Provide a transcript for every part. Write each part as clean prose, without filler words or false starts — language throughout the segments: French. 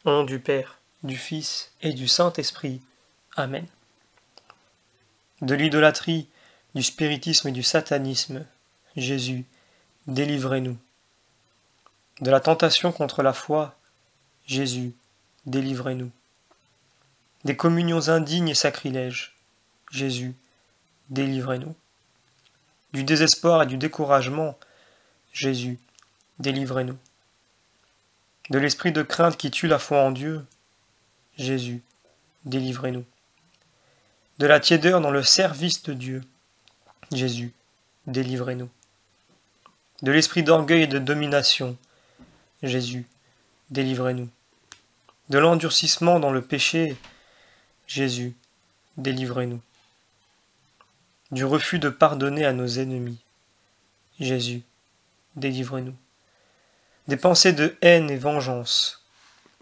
Au nom du Père, du Fils et du Saint-Esprit. Amen. De l'idolâtrie, du spiritisme et du satanisme, Jésus, délivrez-nous. De la tentation contre la foi, Jésus, délivrez-nous. Des communions indignes et sacrilèges, Jésus, délivrez-nous. Du désespoir et du découragement, Jésus, délivrez-nous. De l'esprit de crainte qui tue la foi en Dieu, Jésus, délivrez-nous. De la tiédeur dans le service de Dieu, Jésus, délivrez-nous. De l'esprit d'orgueil et de domination, Jésus, délivrez-nous. De l'endurcissement dans le péché, Jésus, délivrez-nous. Du refus de pardonner à nos ennemis, Jésus, délivrez-nous. Des pensées de haine et vengeance,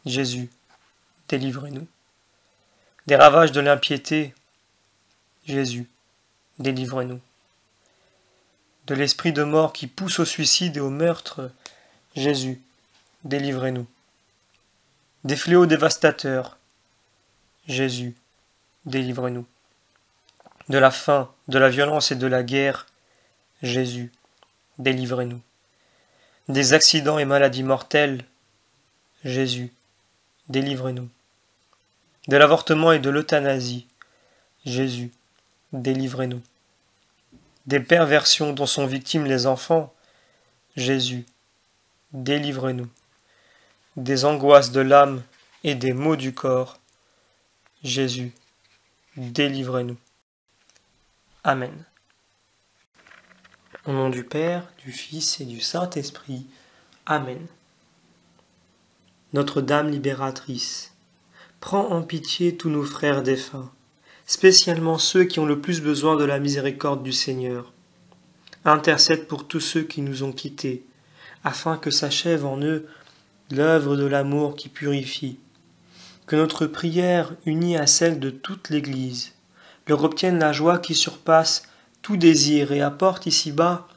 Jésus, délivrez-nous. Des ravages de l'impiété, Jésus, délivrez-nous. De l'esprit de mort qui pousse au suicide et au meurtre, Jésus, délivrez-nous. Des fléaux dévastateurs, Jésus, délivrez-nous. De la faim, de la violence et de la guerre, Jésus, délivrez-nous. Des accidents et maladies mortelles, Jésus, délivrez-nous. De l'avortement et de l'euthanasie, Jésus, délivrez-nous. Des perversions dont sont victimes les enfants, Jésus, délivrez-nous. Des angoisses de l'âme et des maux du corps, Jésus, délivrez-nous. Amen. Au nom du Père, du Fils et du Saint-Esprit. Amen. Notre-Dame libératrice, prends en pitié tous nos frères défunts, spécialement ceux qui ont le plus besoin de la miséricorde du Seigneur. Intercède pour tous ceux qui nous ont quittés, afin que s'achève en eux l'œuvre de l'amour qui purifie. Que notre prière, unie à celle de toute l'Église, leur obtienne la joie qui surpasse tout désir et apporte ici-bas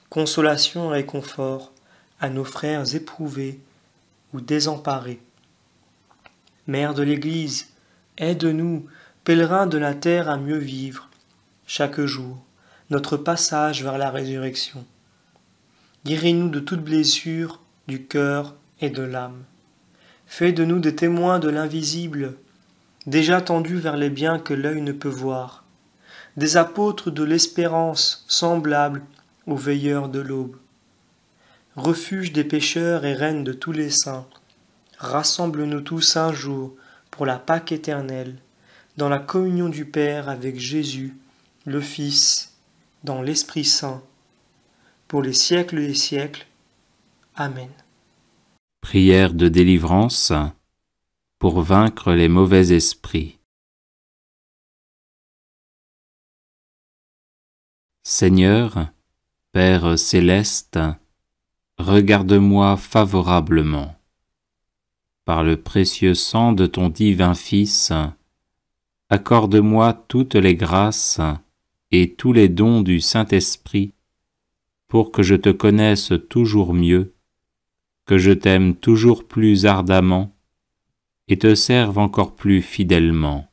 consolation et réconfort à nos frères éprouvés ou désemparés. Mère de l'Église, aide-nous, pèlerins de la terre, à mieux vivre, chaque jour, notre passage vers la résurrection. Guéris-nous de toute blessure du cœur et de l'âme. Fais de nous des témoins de l'invisible, déjà tendus vers les biens que l'œil ne peut voir, des apôtres de l'espérance semblables aux veilleurs de l'aube. Refuge des pécheurs et reine de tous les saints, rassemble-nous tous un jour pour la Pâque éternelle, dans la communion du Père avec Jésus, le Fils, dans l'Esprit Saint, pour les siècles des siècles. Amen. Prière de délivrance pour vaincre les mauvais esprits. Seigneur, Père céleste, regarde-moi favorablement. Par le précieux sang de ton divin Fils, accorde-moi toutes les grâces et tous les dons du Saint-Esprit, pour que je te connaisse toujours mieux, que je t'aime toujours plus ardemment et te serve encore plus fidèlement.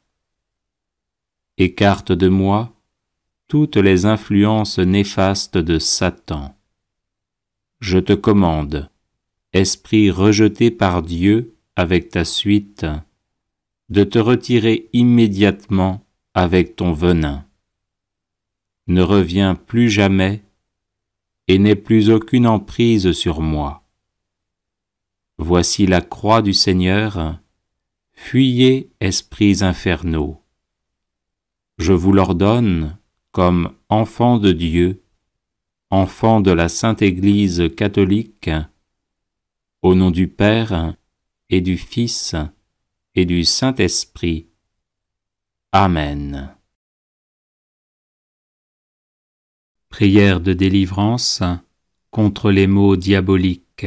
Écarte de moi toutes les influences néfastes de Satan. Je te commande, esprit rejeté par Dieu avec ta suite, de te retirer immédiatement avec ton venin. Ne reviens plus jamais et n'aie plus aucune emprise sur moi. Voici la croix du Seigneur, fuyez, esprits infernaux. Je vous l'ordonne comme enfants de Dieu, enfants de la Sainte Église catholique, au nom du Père et du Fils et du Saint-Esprit. Amen. Prière de délivrance contre les maux diaboliques.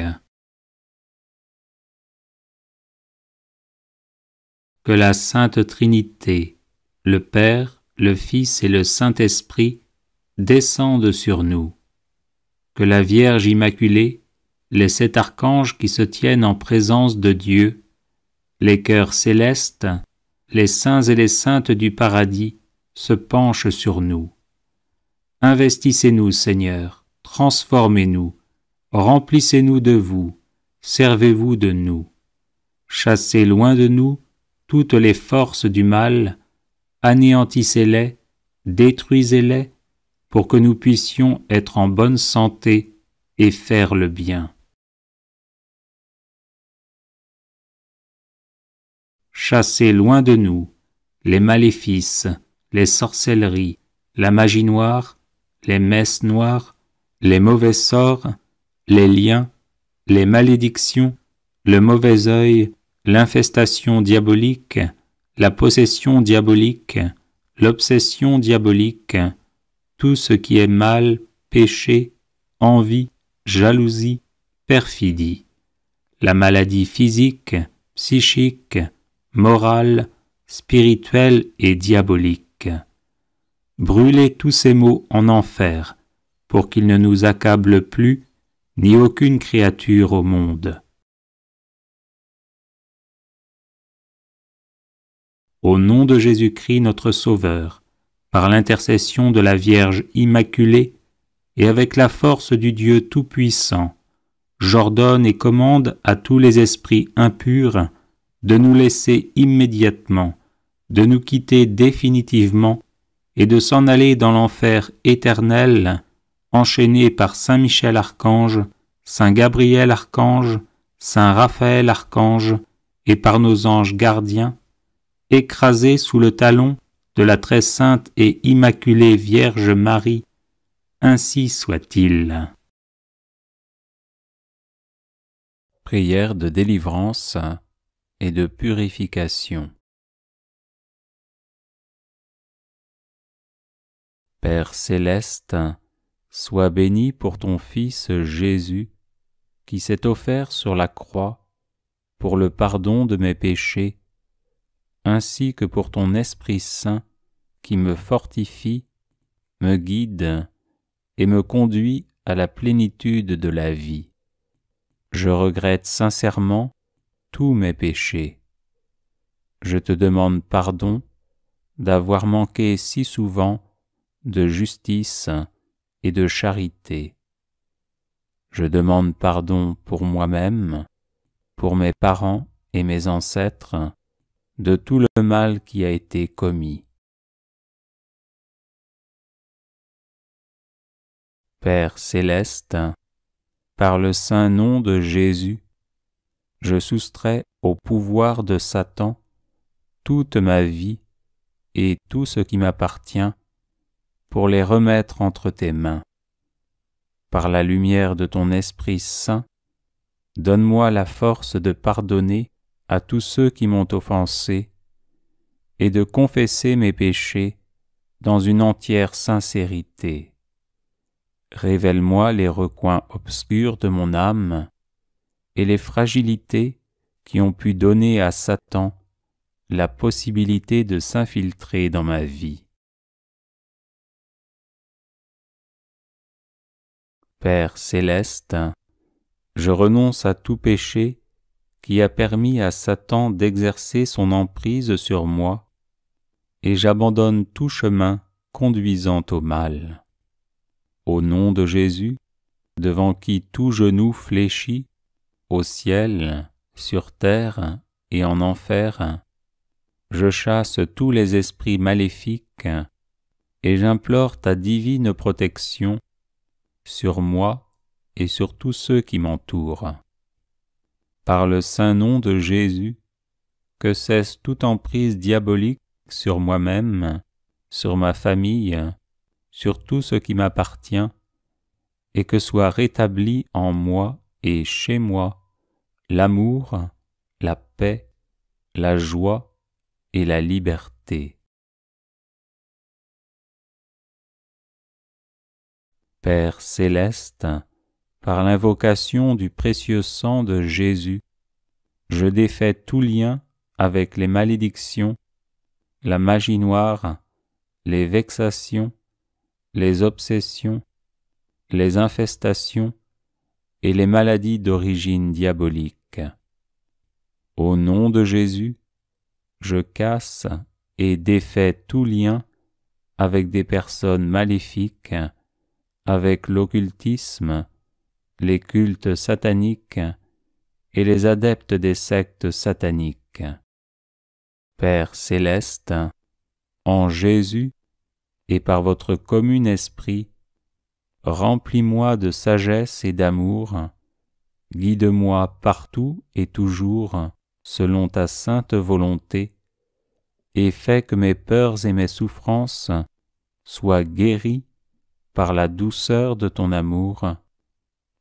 Que la Sainte Trinité, le Père, le Fils et le Saint-Esprit descendent sur nous. Que la Vierge Immaculée, les 7 archanges qui se tiennent en présence de Dieu, Les cœurs célestes, les saints et les saintes du paradis se penchent sur nous. Investissez-nous, Seigneur, transformez-nous, remplissez-nous de vous, servez-vous de nous. Chassez loin de nous toutes les forces du mal, anéantissez-les, détruisez-les, pour que nous puissions être en bonne santé et faire le bien. Chassez loin de nous les maléfices, les sorcelleries, la magie noire, les messes noires, les mauvais sorts, les liens, les malédictions, le mauvais œil, l'infestation diabolique, la possession diabolique, l'obsession diabolique, tout ce qui est mal, péché, envie, jalousie, perfidie, la maladie physique, psychique, morale, spirituelle et diabolique. Brûlez tous ces maux en enfer, pour qu'ils ne nous accablent plus, ni aucune créature au monde. Au nom de Jésus-Christ notre Sauveur, par l'intercession de la Vierge Immaculée, et avec la force du Dieu Tout-Puissant, j'ordonne et commande à tous les esprits impurs de nous laisser immédiatement, de nous quitter définitivement et de s'en aller dans l'enfer éternel, enchaînés par Saint Michel Archange, Saint Gabriel Archange, Saint Raphaël Archange et par nos anges gardiens, écrasés sous le talon de la très sainte et immaculée Vierge Marie, ainsi soit-il. Prière de délivrance et de purification. Père céleste, sois béni pour ton Fils Jésus, qui s'est offert sur la croix pour le pardon de mes péchés, ainsi que pour ton Esprit Saint qui me fortifie, me guide et me conduit à la plénitude de la vie. Je regrette sincèrement tous mes péchés. Je te demande pardon d'avoir manqué si souvent de justice et de charité. Je demande pardon pour moi-même, pour mes parents et mes ancêtres, de tout le mal qui a été commis. Père céleste, par le saint nom de Jésus, je soustrais au pouvoir de Satan toute ma vie et tout ce qui m'appartient pour les remettre entre tes mains. Par la lumière de ton Esprit Saint, donne-moi la force de pardonner à tous ceux qui m'ont offensé et de confesser mes péchés dans une entière sincérité. Révèle-moi les recoins obscurs de mon âme et les fragilités qui ont pu donner à Satan la possibilité de s'infiltrer dans ma vie. Père céleste, je renonce à tout péché qui a permis à Satan d'exercer son emprise sur moi, et j'abandonne tout chemin conduisant au mal. Au nom de Jésus, devant qui tout genou fléchit, au ciel, sur terre et en enfer, je chasse tous les esprits maléfiques et j'implore ta divine protection sur moi et sur tous ceux qui m'entourent. Par le saint nom de Jésus, que cesse toute emprise diabolique sur moi-même, sur ma famille, sur tout ce qui m'appartient, et que soit rétabli en moi et chez moi l'amour, la paix, la joie et la liberté. Père céleste, par l'invocation du précieux sang de Jésus, je défais tout lien avec les malédictions, la magie noire, les vexations, les obsessions, les infestations et les maladies d'origine diabolique. Au nom de Jésus, je casse et défais tout lien avec des personnes maléfiques, avec l'occultisme, les cultes sataniques et les adeptes des sectes sataniques. Père céleste, en Jésus et par votre commun esprit, remplis-moi de sagesse et d'amour, guide-moi partout et toujours selon ta sainte volonté, et fais que mes peurs et mes souffrances soient guéries par la douceur de ton amour.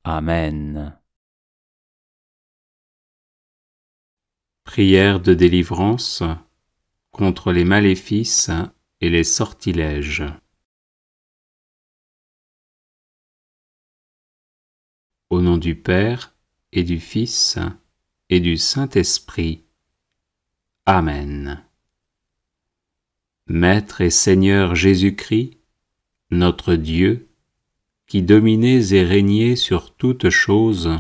Amen. Prière de délivrance contre les maléfices et les sortilèges. Au nom du Père et du Fils et du Saint-Esprit. Amen. Maître et Seigneur Jésus-Christ, notre Dieu, qui dominez et régnez sur toutes choses,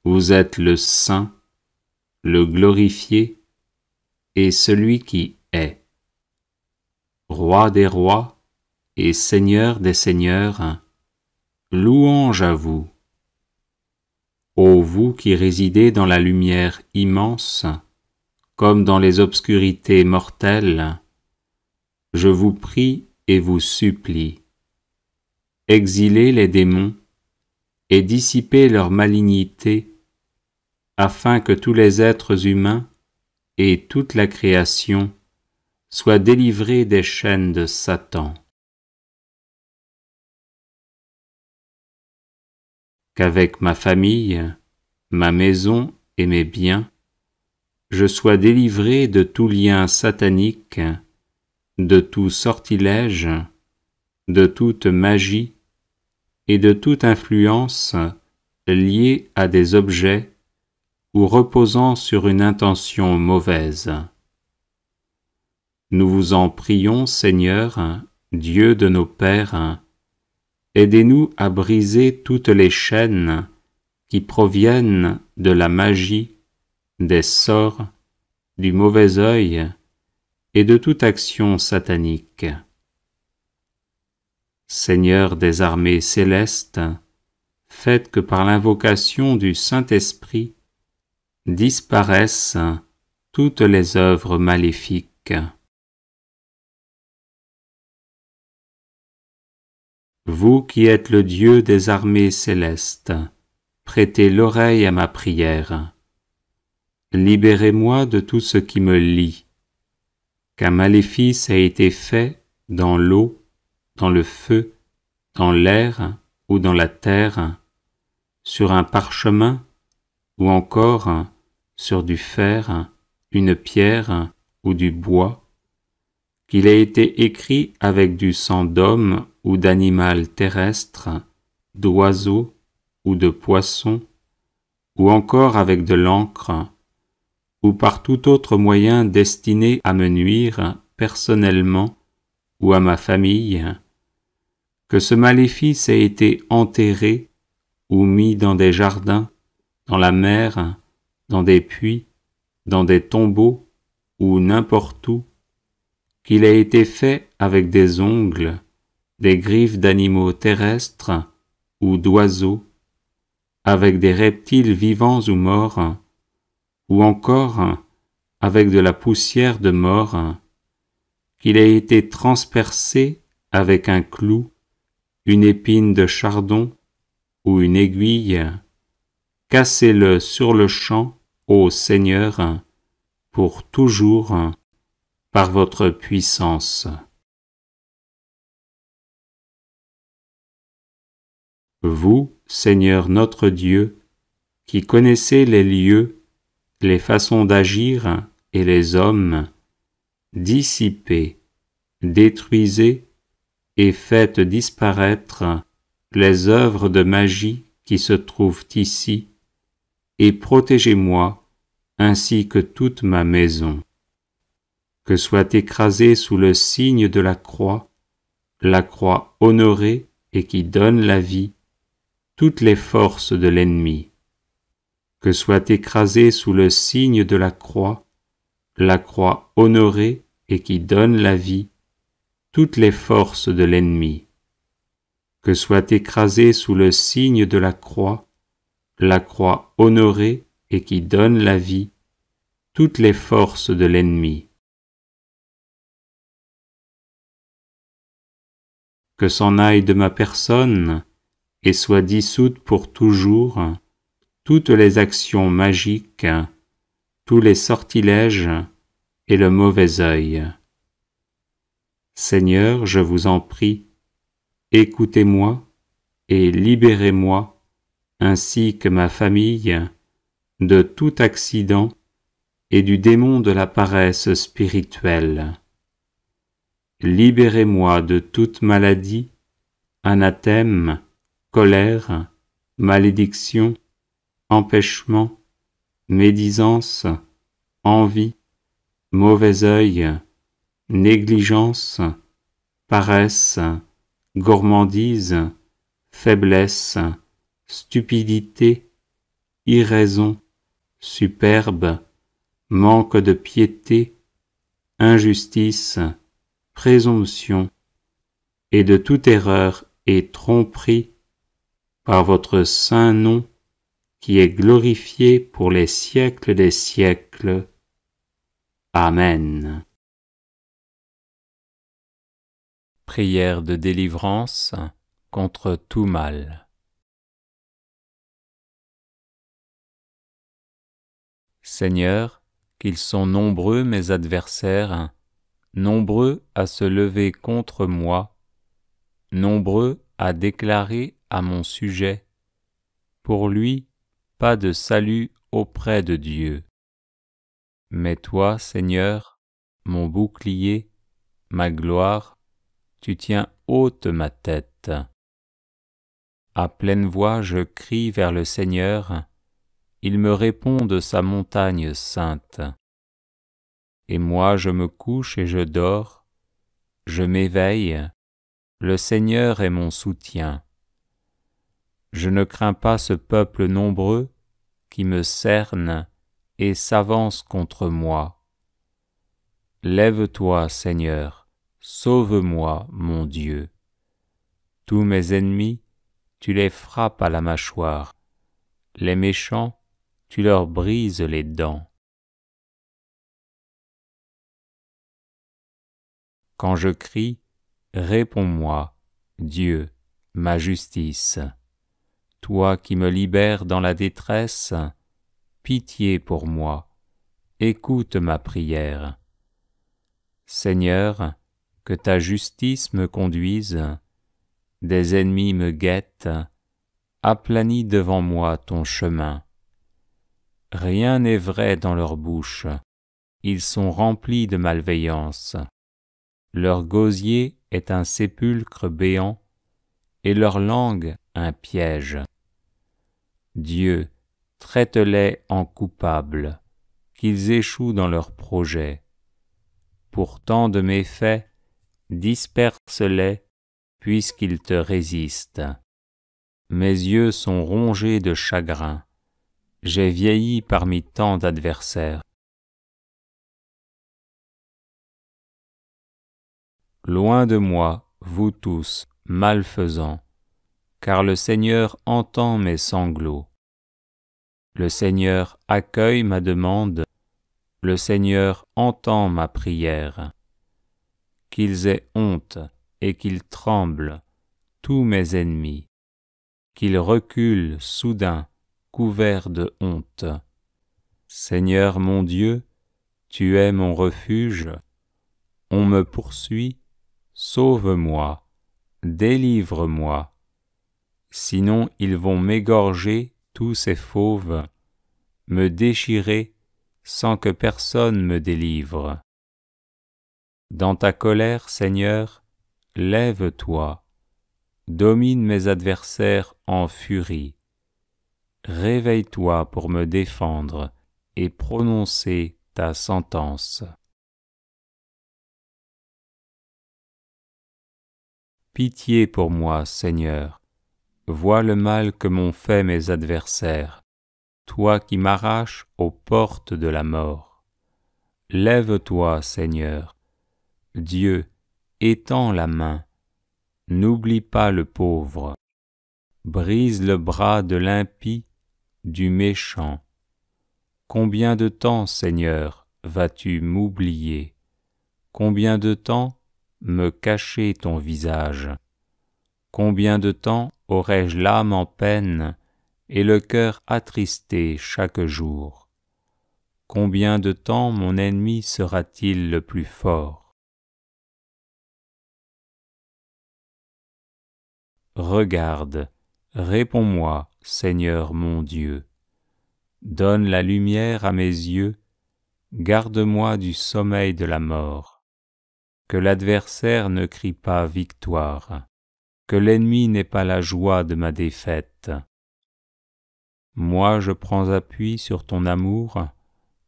vous êtes le Saint, le glorifié et celui qui est. Roi des rois et Seigneur des seigneurs, louange à vous. Ô vous qui résidez dans la lumière immense, comme dans les obscurités mortelles, je vous prie et vous supplie. Exilez les démons et dissipez leur malignité, afin que tous les êtres humains et toute la création soient délivrés des chaînes de Satan. Qu'avec ma famille, ma maison et mes biens, je sois délivré de tout lien satanique, de tout sortilège, de toute magie et de toute influence liée à des objets ou reposant sur une intention mauvaise. Nous vous en prions, Seigneur, Dieu de nos pères, aidez-nous à briser toutes les chaînes qui proviennent de la magie, des sorts, du mauvais œil et de toute action satanique. Seigneur des armées célestes, faites que par l'invocation du Saint-Esprit disparaissent toutes les œuvres maléfiques. Vous qui êtes le Dieu des armées célestes, prêtez l'oreille à ma prière. Libérez-moi de tout ce qui me lie. Qu'un maléfice a été fait dans l'eau, dans le feu, dans l'air ou dans la terre, sur un parchemin ou encore sur du fer, une pierre ou du bois, qu'il a été écrit avec du sang d'homme ou d'animal terrestre, d'oiseau ou de poisson, ou encore avec de l'encre, ou par tout autre moyen destiné à me nuire personnellement ou à ma famille, que ce maléfice ait été enterré ou mis dans des jardins, dans la mer, dans des puits, dans des tombeaux ou n'importe où, qu'il ait été fait avec des ongles, des griffes d'animaux terrestres ou d'oiseaux, avec des reptiles vivants ou morts, ou encore avec de la poussière de mort, qu'il ait été transpercé avec un clou, une épine de chardon ou une aiguille, cassez-le sur le champ, ô Seigneur, pour toujours, par votre puissance. Vous, Seigneur notre Dieu, qui connaissez les lieux, les façons d'agir et les hommes, dissipez, détruisez et faites disparaître les œuvres de magie qui se trouvent ici, et protégez-moi ainsi que toute ma maison. Que soit écrasée sous le signe de la croix honorée et qui donne la vie, toutes les forces de l'ennemi. Que soit écrasée sous le signe de la croix honorée et qui donne la vie, toutes les forces de l'ennemi. Que soit écrasée sous le signe de la croix honorée et qui donne la vie, toutes les forces de l'ennemi. Que s'en aille de ma personne et soit dissoute pour toujours toutes les actions magiques, tous les sortilèges et le mauvais œil. Seigneur, je vous en prie, écoutez-moi et libérez-moi, ainsi que ma famille, de tout accident et du démon de la paresse spirituelle. Libérez-moi de toute maladie, anathème, colère, malédiction, empêchement, médisance, envie, mauvais œil, négligence, paresse, gourmandise, faiblesse, stupidité, irraison, superbe, manque de piété, injustice, présomption, et de toute erreur et tromperie, par votre saint nom, qui est glorifié pour les siècles des siècles. Amen. Prière de délivrance contre tout mal. Seigneur, qu'ils sont nombreux mes adversaires, nombreux à se lever contre moi, nombreux à déclarer à mon sujet, pour lui, pas de salut auprès de Dieu. Mais toi, Seigneur, mon bouclier, ma gloire, tu tiens haute ma tête. À pleine voix je crie vers le Seigneur, il me répond de sa montagne sainte. Et moi je me couche et je dors, je m'éveille, le Seigneur est mon soutien. Je ne crains pas ce peuple nombreux qui me cerne et s'avance contre moi. Lève-toi, Seigneur, sauve-moi, mon Dieu. Tous mes ennemis, tu les frappes à la mâchoire. Les méchants, tu leur brises les dents. Quand je crie, réponds-moi, Dieu, ma justice. Toi qui me libères dans la détresse, pitié pour moi, écoute ma prière. Seigneur, que ta justice me conduise, des ennemis me guettent, aplanis devant moi ton chemin. Rien n'est vrai dans leur bouche, ils sont remplis de malveillance. Leur gosier est un sépulcre béant, et leur langue un piège. Dieu, traite-les en coupables, qu'ils échouent dans leurs projets. Pour tant de méfaits, disperse-les, puisqu'ils te résistent. Mes yeux sont rongés de chagrin, j'ai vieilli parmi tant d'adversaires. Loin de moi, vous tous, malfaisants, car le Seigneur entend mes sanglots. Le Seigneur accueille ma demande, le Seigneur entend ma prière. Qu'ils aient honte et qu'ils tremblent, tous mes ennemis, qu'ils reculent soudain, couverts de honte. Seigneur mon Dieu, tu es mon refuge, on me poursuit, sauve-moi, délivre-moi. Sinon ils vont m'égorger tous ces fauves, me déchirer sans que personne me délivre. Dans ta colère, Seigneur, lève-toi, domine mes adversaires en furie. Réveille-toi pour me défendre et prononcer ta sentence. Pitié pour moi, Seigneur, vois le mal que m'ont fait mes adversaires. toi qui m'arraches aux portes de la mort. Lève-toi, Seigneur. Dieu, étends la main. N'oublie pas le pauvre. Brise le bras de l'impie, du méchant. Combien de temps, Seigneur, vas-tu m'oublier? Combien de temps me cacher ton visage? Combien de temps aurai-je l'âme en peine et le cœur attristé chaque jour? Combien de temps mon ennemi sera-t-il le plus fort? Regarde, réponds-moi, Seigneur mon Dieu. Donne la lumière à mes yeux, garde-moi du sommeil de la mort. Que l'adversaire ne crie pas victoire, que l'ennemi n'ait pas la joie de ma défaite. Moi je prends appui sur ton amour,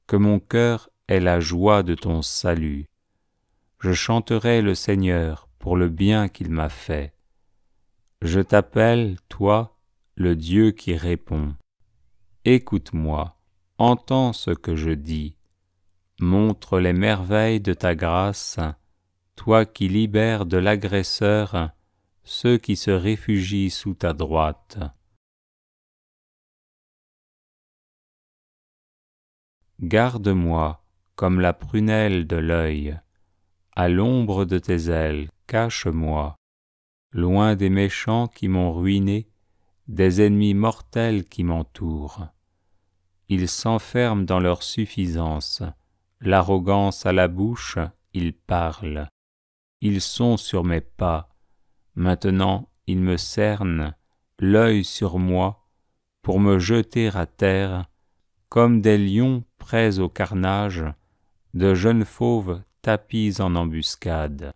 que mon cœur ait la joie de ton salut. Je chanterai le Seigneur pour le bien qu'il m'a fait. Je t'appelle, toi, le Dieu qui répond. Écoute-moi, entends ce que je dis. Montre les merveilles de ta grâce, toi qui libères de l'agresseur ceux qui se réfugient sous ta droite. Garde-moi comme la prunelle de l'œil, à l'ombre de tes ailes, cache-moi, loin des méchants qui m'ont ruiné, des ennemis mortels qui m'entourent. Ils s'enferment dans leur suffisance, l'arrogance à la bouche, ils parlent. Ils sont sur mes pas, maintenant ils me cernent, l'œil sur moi, pour me jeter à terre, comme des lions prêts au carnage, de jeunes fauves tapis en embuscade.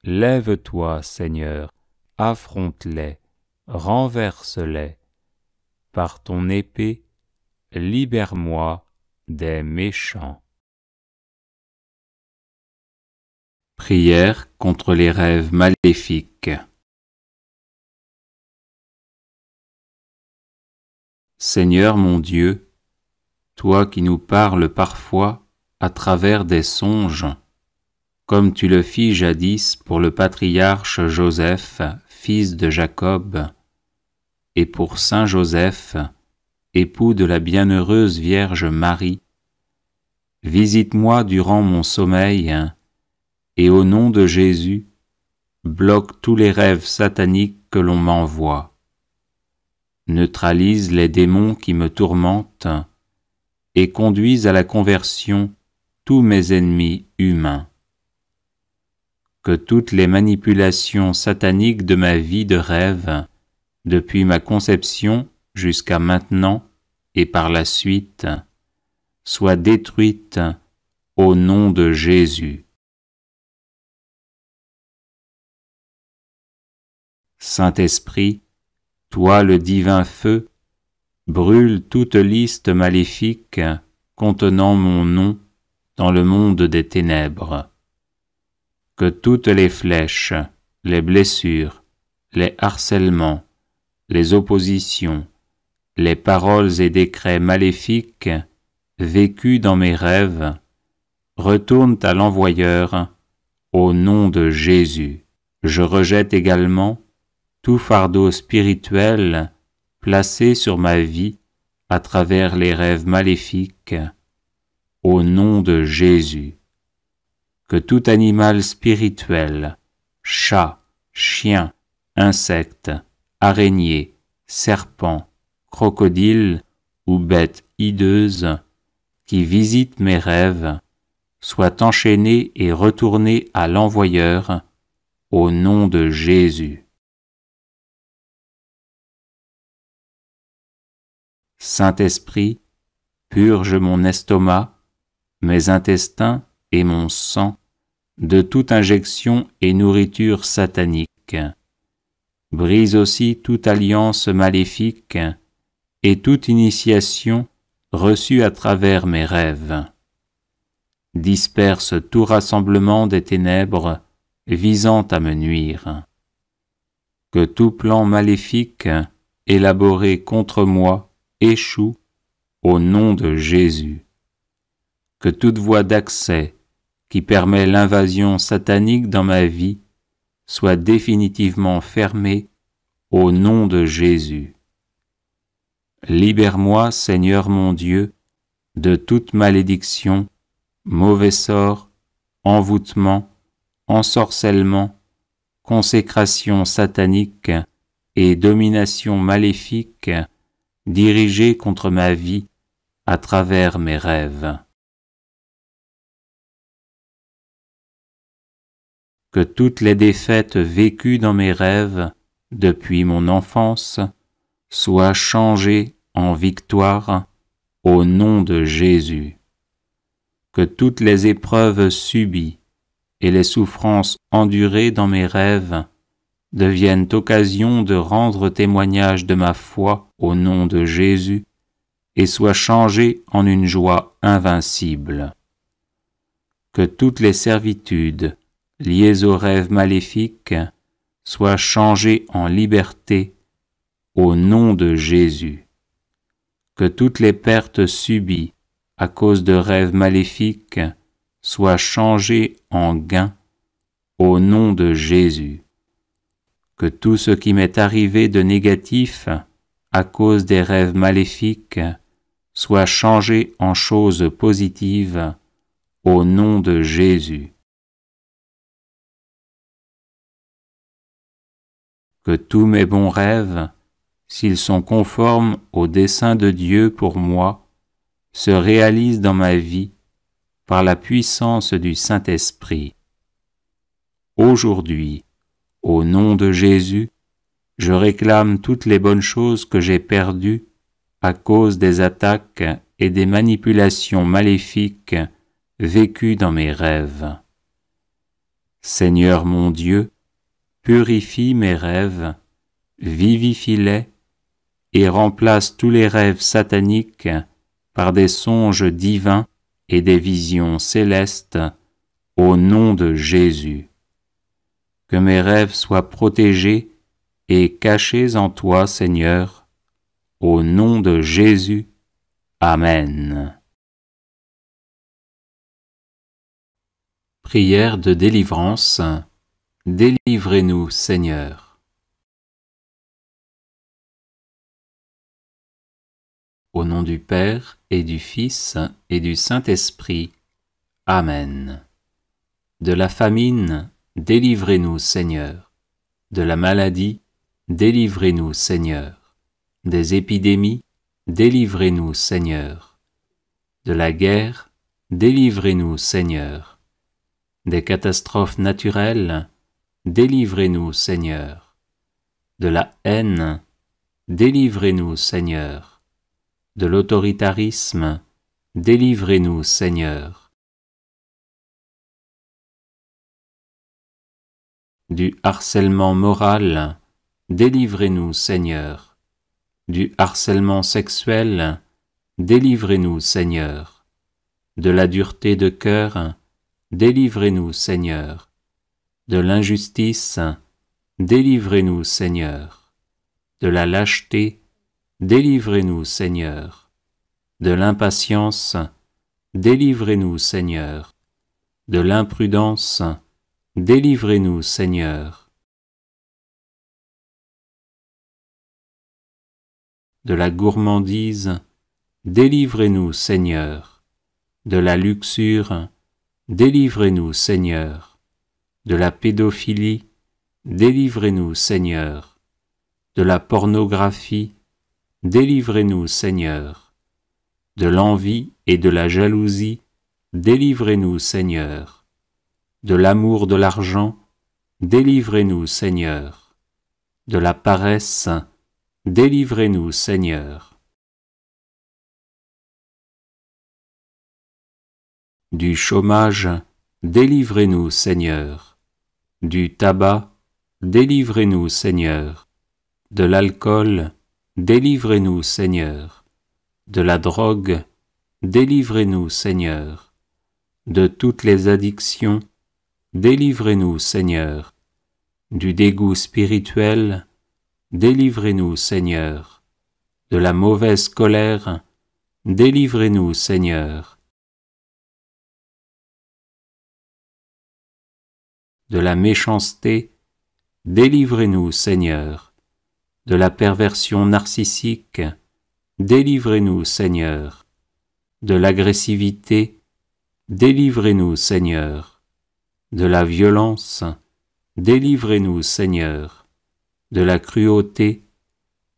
Lève-toi, Seigneur, affronte-les, renverse-les. Par ton épée, libère-moi des méchants. Prière contre les rêves maléfiques. Seigneur mon Dieu, toi qui nous parles parfois à travers des songes, comme tu le fis jadis pour le patriarche Joseph, fils de Jacob, et pour saint Joseph, époux de la bienheureuse Vierge Marie, visite-moi durant mon sommeil, et au nom de Jésus, bloque tous les rêves sataniques que l'on m'envoie. Neutralise les démons qui me tourmentent, et conduise à la conversion tous mes ennemis humains. Que toutes les manipulations sataniques de ma vie de rêve, depuis ma conception jusqu'à maintenant et par la suite, soient détruites au nom de Jésus. Saint-Esprit, toi le divin feu, brûle toute liste maléfique contenant mon nom dans le monde des ténèbres. Que toutes les flèches, les blessures, les harcèlements, les oppositions, les paroles et décrets maléfiques vécus dans mes rêves retournent à l'envoyeur au nom de Jésus. Je rejette également tout fardeau spirituel placé sur ma vie à travers les rêves maléfiques, au nom de Jésus. Que tout animal spirituel, chat, chien, insecte, araignée, serpent, crocodile ou bête hideuse qui visite mes rêves, soit enchaîné et retourné à l'envoyeur, au nom de Jésus. Saint-Esprit, purge mon estomac, mes intestins et mon sang de toute injection et nourriture satanique. Brise aussi toute alliance maléfique et toute initiation reçue à travers mes rêves. Disperse tout rassemblement des ténèbres visant à me nuire. Que tout plan maléfique élaboré contre moi échoue au nom de Jésus. Que toute voie d'accès qui permet l'invasion satanique dans ma vie soit définitivement fermée au nom de Jésus. Libère-moi, Seigneur mon Dieu, de toute malédiction, mauvais sort, envoûtement, ensorcellement, consécration satanique et domination maléfique dirigée contre ma vie à travers mes rêves. Que toutes les défaites vécues dans mes rêves depuis mon enfance soient changées en victoire au nom de Jésus. Que toutes les épreuves subies et les souffrances endurées dans mes rêves deviennent occasion de rendre témoignage de ma foi au nom de Jésus et soient changées en une joie invincible. Que toutes les servitudes liées aux rêves maléfiques soient changées en liberté au nom de Jésus. Que toutes les pertes subies à cause de rêves maléfiques soient changées en gains au nom de Jésus. Que tout ce qui m'est arrivé de négatif à cause des rêves maléfiques soit changé en choses positives au nom de Jésus. Que tous mes bons rêves, s'ils sont conformes au dessein de Dieu pour moi, se réalisent dans ma vie par la puissance du Saint-Esprit. Aujourd'hui, au nom de Jésus, je réclame toutes les bonnes choses que j'ai perdues à cause des attaques et des manipulations maléfiques vécues dans mes rêves. Seigneur mon Dieu, purifie mes rêves, vivifie-les et remplace tous les rêves sataniques par des songes divins et des visions célestes au nom de Jésus. Que mes rêves soient protégés et cachés en toi, Seigneur, au nom de Jésus. Amen. Prière de délivrance. Délivrez-nous, Seigneur. Au nom du Père et du Fils et du Saint-Esprit. Amen. De la famine, délivrez-nous, Seigneur. De la maladie, délivrez-nous, Seigneur. Des épidémies, délivrez-nous, Seigneur. De la guerre, délivrez-nous, Seigneur. Des catastrophes naturelles, délivrez-nous, Seigneur. De la haine, délivrez-nous, Seigneur. De l'autoritarisme, délivrez-nous, Seigneur. Du harcèlement moral, délivrez-nous, Seigneur. Du harcèlement sexuel, délivrez-nous, Seigneur. De la dureté de cœur, délivrez-nous, Seigneur. De l'injustice, délivrez-nous, Seigneur. De la lâcheté, délivrez-nous, Seigneur. De l'impatience, délivrez-nous, Seigneur. De l'imprudence, délivrez-nous, Seigneur. De la gourmandise, délivrez-nous, Seigneur. De la luxure, délivrez-nous, Seigneur. De la pédophilie, délivrez-nous, Seigneur. De la pornographie, délivrez-nous, Seigneur. De l'envie et de la jalousie, délivrez-nous, Seigneur. De l'amour de l'argent, délivrez-nous, Seigneur. De la paresse, délivrez-nous, Seigneur. Du chômage, délivrez-nous, Seigneur. Du tabac, délivrez-nous, Seigneur. De l'alcool, délivrez-nous, Seigneur. De la drogue, délivrez-nous, Seigneur. De toutes les addictions, délivrez-nous, Seigneur. Du dégoût spirituel, délivrez-nous, Seigneur. De la mauvaise colère, délivrez-nous, Seigneur. De la méchanceté, délivrez-nous, Seigneur. De la perversion narcissique, délivrez-nous, Seigneur. De l'agressivité, délivrez-nous, Seigneur. De la violence, délivrez-nous, Seigneur. De la cruauté,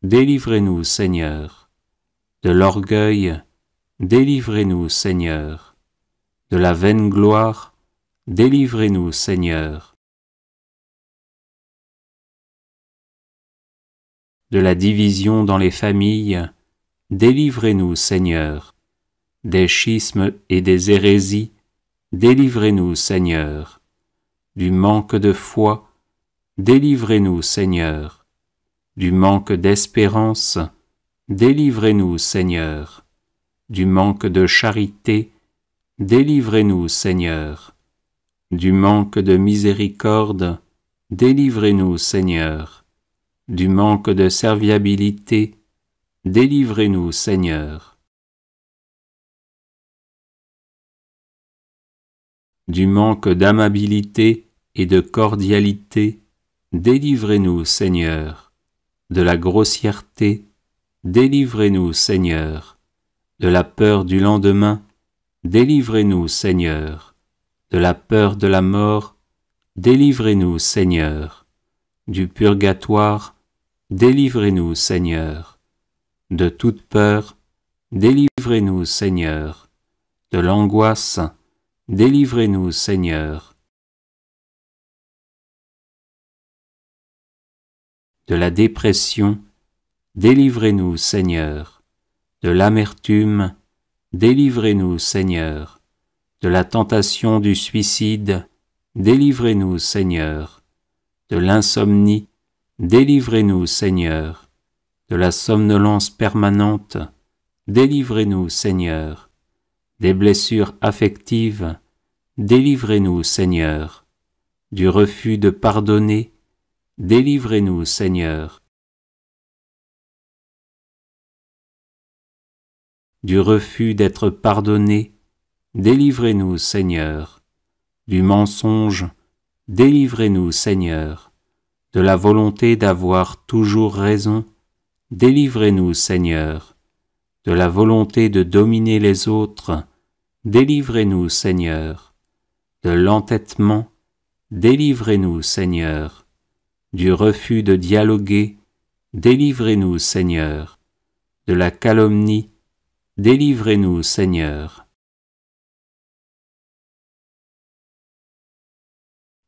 délivrez-nous, Seigneur. De l'orgueil, délivrez-nous, Seigneur. De la vaine gloire, délivrez-nous, Seigneur. De la division dans les familles, délivrez-nous, Seigneur. Des schismes et des hérésies, délivrez-nous, Seigneur. Du manque de foi, délivrez-nous, Seigneur. Du manque d'espérance, délivrez-nous, Seigneur. Du manque de charité, délivrez-nous, Seigneur. Du manque de miséricorde, délivrez-nous, Seigneur. Du manque de serviabilité, délivrez-nous, Seigneur. Du manque d'amabilité et de cordialité, délivrez-nous, Seigneur. De la grossièreté, délivrez-nous, Seigneur. De la peur du lendemain, délivrez-nous, Seigneur. De la peur de la mort, délivrez-nous, Seigneur. Du purgatoire, délivrez-nous, Seigneur. De toute peur, délivrez-nous, Seigneur. De l'angoisse, délivrez-nous, Seigneur. De la dépression, délivrez-nous, Seigneur. De l'amertume, délivrez-nous, Seigneur. De la tentation du suicide, délivrez-nous, Seigneur. De l'insomnie, délivrez-nous, Seigneur. De la somnolence permanente, délivrez-nous, Seigneur. Des blessures affectives, délivrez-nous, Seigneur. Du refus de pardonner, délivrez-nous, Seigneur. Du refus d'être pardonné, délivrez-nous, Seigneur. Du mensonge, délivrez-nous, Seigneur. De la volonté d'avoir toujours raison, délivrez-nous, Seigneur. De la volonté de dominer les autres, délivrez-nous, Seigneur. De l'entêtement, délivrez-nous, Seigneur. Du refus de dialoguer, délivrez-nous, Seigneur. De la calomnie, délivrez-nous, Seigneur.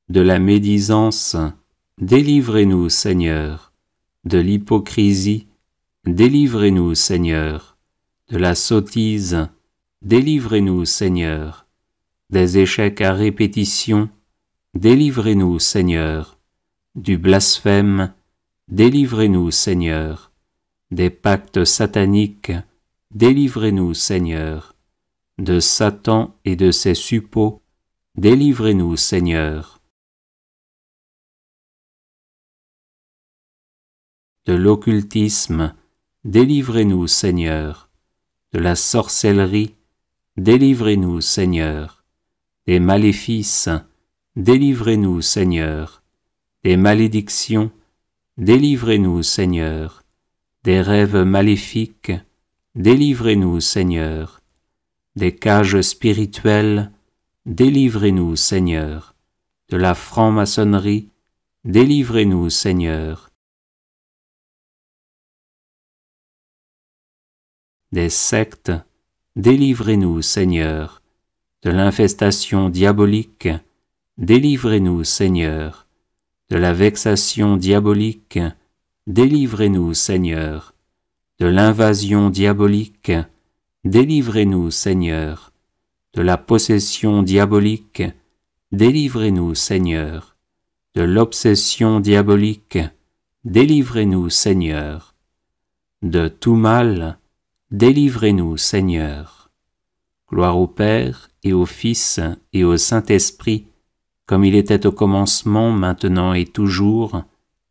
De la médisance, délivrez-nous, Seigneur. De l'hypocrisie, délivrez-nous, Seigneur. De la sottise, délivrez-nous, Seigneur. Des échecs à répétition, délivrez-nous, Seigneur. Du blasphème, délivrez-nous, Seigneur. Des pactes sataniques, délivrez-nous, Seigneur. De Satan et de ses suppôts, délivrez-nous, Seigneur. De l'occultisme, délivrez-nous, Seigneur. De la sorcellerie, délivrez-nous, Seigneur. Des maléfices, délivrez-nous, Seigneur. Des malédictions, délivrez-nous, Seigneur. Des rêves maléfiques, délivrez-nous, Seigneur. Des cages spirituelles, délivrez-nous, Seigneur. De la franc-maçonnerie, délivrez-nous, Seigneur. Des sectes, délivrez-nous, Seigneur. De l'infestation diabolique, délivrez-nous, Seigneur. De la vexation diabolique, délivrez-nous, Seigneur. De l'invasion diabolique, délivrez-nous, Seigneur. De la possession diabolique, délivrez-nous, Seigneur. De l'obsession diabolique, délivrez-nous, Seigneur. De tout mal, délivrez-nous, Seigneur. Gloire au Père, et au Fils, et au Saint-Esprit, comme il était au commencement, maintenant et toujours,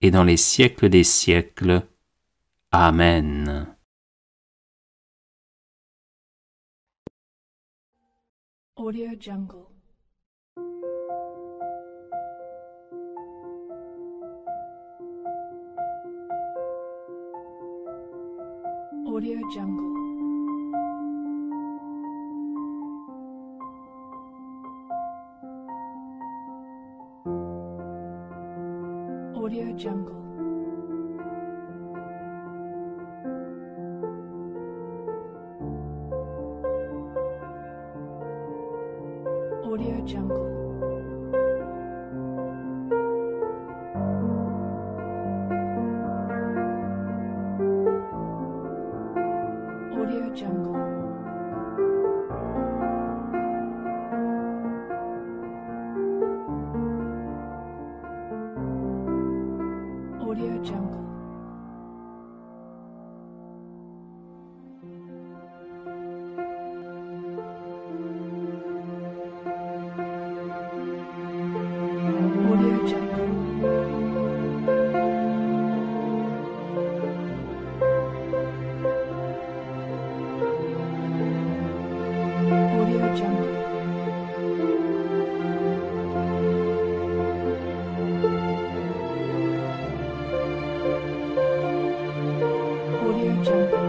et dans les siècles des siècles. Amen. Audio Jungle. Audio Jungle. Audio Jungle. Audio Jungle. Audio Jungle. Audio Jungle. Audio Jungle. Audio Jungle. Audio Jungle. Audio Jungle.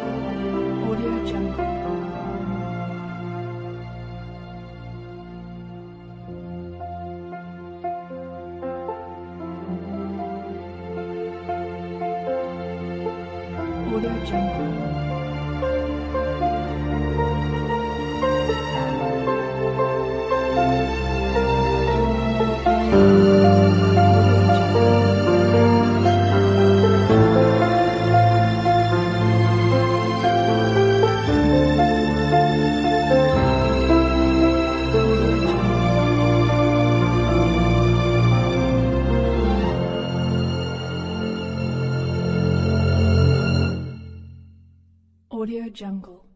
Audio Jungle. Audio Jungle. Audio Jungle.